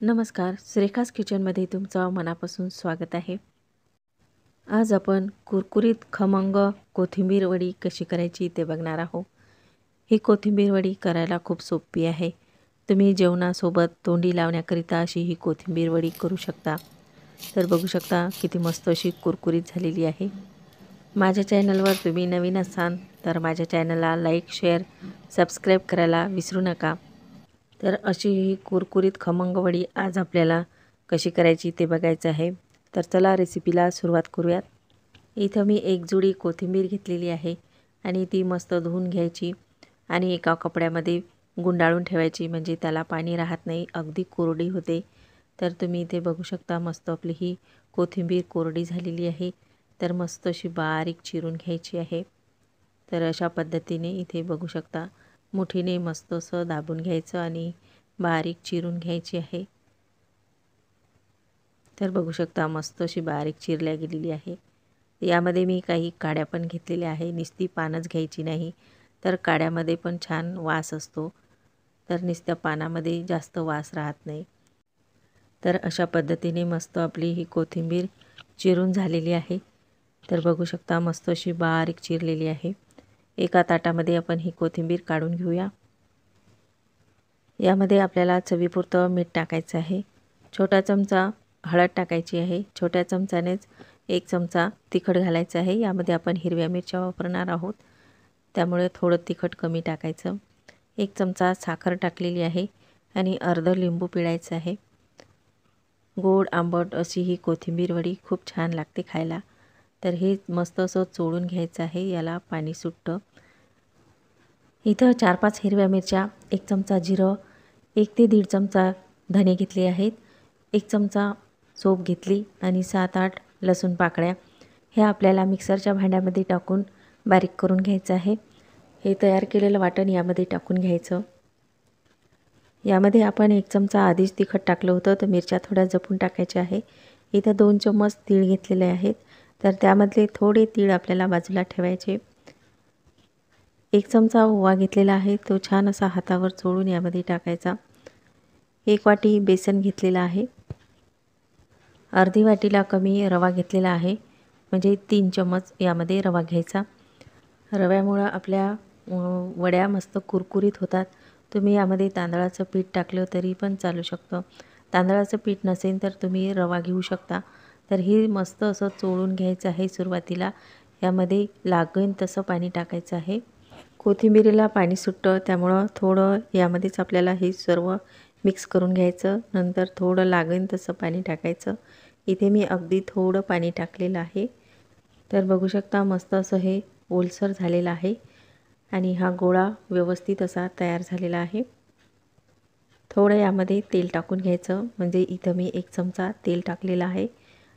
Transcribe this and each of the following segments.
नमस्कार, सुरेखास किचनमध्ये तुमचं मनापासून स्वागत आहे। आज आपण कुरकुरीत खमंग कोथिंबीर वडी कशी करायची ते बघणार आहोत। ही कोथिंबीर वडी करायला खूप सोपी आहे। तुम्ही जेवणासोबत तोंडी लावण्याकरिता अशी ही कोथिंबीर वडी करू शकता। तर बघू शकता किती मस्त अशी कुरकुरीत झालेली आहे। माझ्या चॅनलवर तुम्ही नवीन असाल तर माझ्या चॅनलला लाईक, शेअर, सबस्क्राईब करायला विसरू नका। तर अशी ही कुरकुरीत खमंग वडी आज आपल्याला कशी करायची ते बघायचं आहे। तर चला रेसिपीला सुरुवात करूयात। इथं मी एक जुडी कोथिंबीर घेतलेली आहे आणि ती मस्त धुवून घ्यायची आणि एका कपड्यामध्ये गुंडाळून ठेवायची, म्हणजे त्याला पाणी राहत नाही, अगदी कोरडी होते। तर तुम्ही इथे बघू शकता मस्त आपली ही कोथिंबीर कोरडी झालेली आहे। तर मस्त अशी बारीक चिरून घ्यायची आहे। तर अशा पद्धतीने इथे बघू शकता मुठीने मस्त असं दाबून घ्यायचं आणि बारीक चिरून घ्यायची आहे। तर बघू शकता मस्त अशी बारीक चिरल्या गेलेली आहे। यामध्ये मी काही काड्या पण घेतलेल्या आहे, नुसती पानच घ्यायची नाही, तर काड्यामध्ये पण छान वास असतो, तर नुसत्या पानामध्ये जास्त वास राहत नाही। तर अशा पद्धतीने मस्त आपली ही कोथिंबीर चिरून झालेली आहे। तर बघू शकता मस्त अशी बारीक चिरलेली आहे। एका ताटामध्ये आपण ही कोथिंबीर काढून घेऊया। यामध्ये आपल्याला चवीपुरतं मीठ टाकायचं आहे। छोटा चमचा हळद टाकायची आहे। छोट्या चमचानेच 1 चमचा तिखट घालायचं आहे। यामध्ये आपण हिरव्या मिरच्या वापरणार आहोत, त्यामुळे थोडं तिखट कमी टाकायचं। 1 चमचा साखर टाकलेली आहे आणि अर्धा लिंबू पिळायचं आहे। गोड आंबट अशी ही कोथिंबीर वडी खूप छान लागते खायला। तर हे मस्त असं चोळून घ्यायचं आहे, याला पाणी सुटतं। इथं 4-5 हिरव्या मिरच्या, 1 चमचा जिरं, 1 ते 1.5 चमचा धने घेतले आहेत, 1 चमचा सोप घेतली आणि 7-8 लसूण पाकळ्या हे आपल्याला मिक्सरच्या भांड्यामध्ये टाकून बारीक करून घ्यायचं आहे। हे तयार केलेलं वाटण यामध्ये टाकून घ्यायचं। यामध्ये आपण 1 चमचा आधीच तिखट टाकलं होतं, तर मिरच्या थोड्या जपून टाकायच्या आहे। इथं 2 चम्मच तीळ घेतलेले आहेत, तर त्यामधले थोडे तीळ आपल्याला बाजूला ठेवायचे। 1 चमचा ओवा घेतलेला आहे, तो छान असा हातावर चोळून यामध्ये टाकायचा। 1 वाटी बेसन घेतलेला आहे। अर्धी वाटीला कमी रवा घेतलेला आहे, म्हणजे 3 चम्मच यामध्ये रवा घ्यायचा। रव्यामुळे आपल्या वड्या मस्त कुरकुरीत होतात। तुम्ही यामध्ये तांदळाचं पीठ टाकलं तरी पण चालू शकतं। तांदळाचं पीठ नसेल तर तुम्ही रवा घेऊ शकता। तर हे मस्त असं चोळून घ्यायचं आहे। सुरुवातीला यामध्ये लागेल तसं पाणी टाकायचं आहे। कोथिंबीरीला पाणी सुटतं, त्यामुळं थोडं यामध्येच आपल्याला हे सर्व मिक्स करून घ्यायचं। नंतर थोडं लागेल तसं पाणी टाकायचं। इथे मी अगदी थोडं पाणी टाकलेलं आहे। तर बघू शकता मस्त असं हे ओलसर झालेलं आहे आणि हा गोळा व्यवस्थित असा तयार झालेला आहे। थोडं यामध्ये तेल टाकून घ्यायचं, म्हणजे इथं मी 1 चमचा तेल टाकलेलं आहे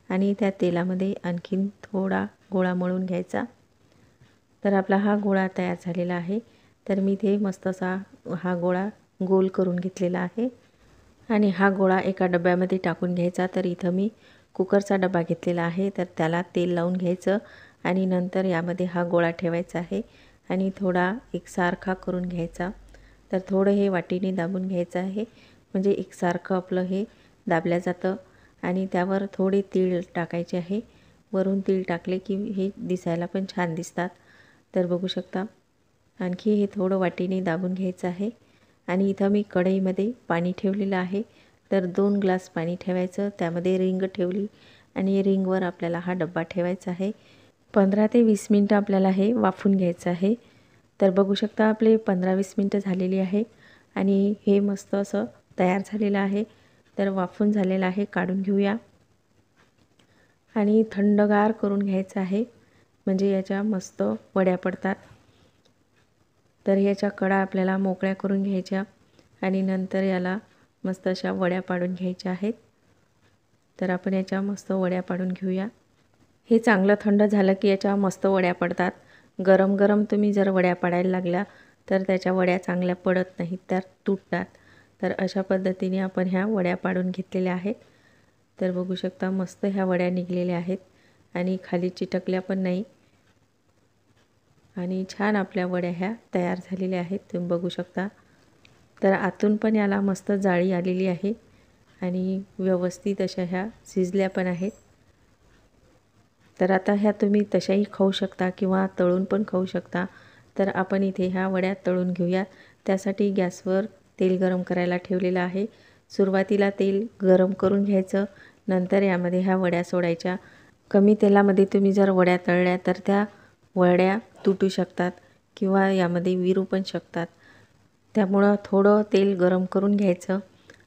आणि त्या तेलामध्ये आणखीन थोडा गोळा मळून घ्यायचा। तर आपला हा गोळा तयार झालेला आहे। तर मी ते मस्त असा हा गोळा गोल करून घेतलेला आहे आणि हा गोळा एका डब्यामध्ये टाकून घ्यायचा। तर इथं मी कुकरचा डबा घेतलेला आहे, तर त्याला तेल लावून घ्यायचं आणि नंतर यामध्ये हा गोळा ठेवायचा आहे आणि थोडा एकसारखा करून घ्यायचा। तर थोडं हे वाटीने दाबून घ्यायचं आहे, म्हणजे एकसारखं आपलं हे दाबल्या जातं आणि त्यावर थोडे तीळ टाकायचे आहे। वरून तीळ टाकले की हे दिसायला पण छान दिसतात। तर बघू शकता आणखी हे थोडं वाटीने दाबून घ्यायचं आहे आणि इथं मी कढईमध्ये पाणी ठेवलेलं आहे। तर 2 ग्लास पाणी ठेवायचं, त्यामध्ये रिंग ठेवली आणि रिंगवर आपल्याला हा डब्बा ठेवायचा आहे। 15 ते 20 मिनटं आपल्याला हे वाफून घ्यायचं आहे। तर बघू शकता आपले 15-20 मिनटं झालेली आहे आणि हे मस्त असं तयार झालेलं आहे। तर वाफून झालेलं आहे, काढून घेऊया आणि थंडगार करून घ्यायचं आहे, म्हणजे याच्या मस्त वड्या पडतात। तर याच्या कडा आपल्याला मोकळ्या करून घ्यायच्या आणि नंतर याला मस्त अशा वड्या पाडून घ्यायच्या आहेत। तर आपण याच्या मस्त वड्या पाडून घेऊया। हे चांगलं थंड झालं की याच्या मस्त वड्या पडतात। गरम गरम तुम्ही जर वड्या पाडायला लागल्या तर त्याच्या वड्या चांगल्या पडत नाहीत, त्या तुटतात। तर अशा पद्धतीने आपण ह्या वड्या पाडून घेतलेल्या आहेत। तर बघू शकता मस्त ह्या वड्या निघलेल्या आहेत आणि खाली चिटकल्या पण नाही आणि छान आपल्या वड्या ह्या तयार झालेल्या आहेत, तुम्ही बघू शकता। तर आतून पण याला मस्त जाळी आलेली आहे आणि व्यवस्थित अशा ह्या शिजल्या पण आहेत। तर आता ह्या तुम्ही तशाही खाऊ शकता किंवा तळून पण खाऊ शकता। तर आपण इथे ह्या वड्या तळून घेऊया। त्यासाठी गॅसवर तेल गरम करायला ठेवलेलं आहे। सुरुवातीला तेल गरम करून घ्यायचं, नंतर यामध्ये ह्या वड्या सोडायच्या। कमी तेलामध्ये तुम्ही जर वड्या तळल्या तर त्या वड्या तुटू शकतात किंवा यामध्ये विरू पण शकतात। त्यामुळं थोडं तेल गरम करून घ्यायचं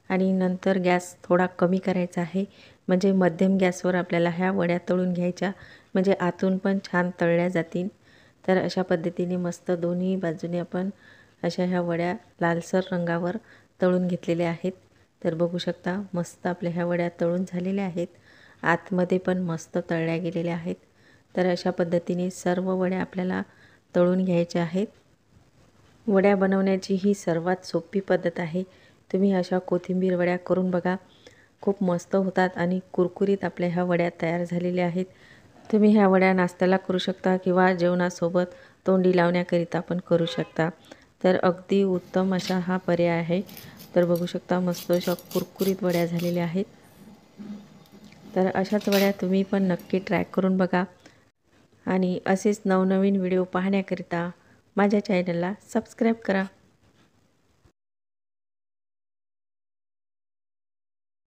आणि नंतर गॅस थोडा कमी करायचा आहे। म्हणजे मध्यम गॅसवर आपल्याला ह्या वड्या तळून घ्यायच्या, म्हणजे आतून पण छान तळल्या जातील। तर अशा पद्धतीने मस्त दोन्ही बाजूने आपण अशा ह्या वड्या लालसर रंगावर तळून घेतलेल्या आहेत। तर बघू शकता मस्त आपल्या ह्या वड्या तळून झालेल्या आहेत, आतमध्ये पण मस्त तळल्या गेलेल्या आहेत। तर अशा पद्धतीने सर्व वड्या आपल्याला तळून घ्यायच्या आहेत। वड्या बनवण्याची ही सर्वात सोपी पद्धत आहे। तुम्ही अशा कोथिंबीर वड्या करून बघा, खूप मस्त होतात आणि कुरकुरीत आपल्या ह्या वड्या तयार झालेल्या आहेत। तुम्ही ह्या वड्या नाश्त्याला करू शकता किंवा जेवणासोबत तोंडी लावण्याकरिता पण करू शकता। तर अगदी उत्तम अशा हा पर्याय आहे। तर बघू शकता मस्त अशा कुरकुरीत वड्या झालेल्या आहेत। तर अशाच वड्या तुम्ही पण नक्की ट्राय करून बघा आणि असेच नवनवीन व्हिडिओ पाहण्याकरिता माझ्या चॅनलला सबस्क्राईब करा।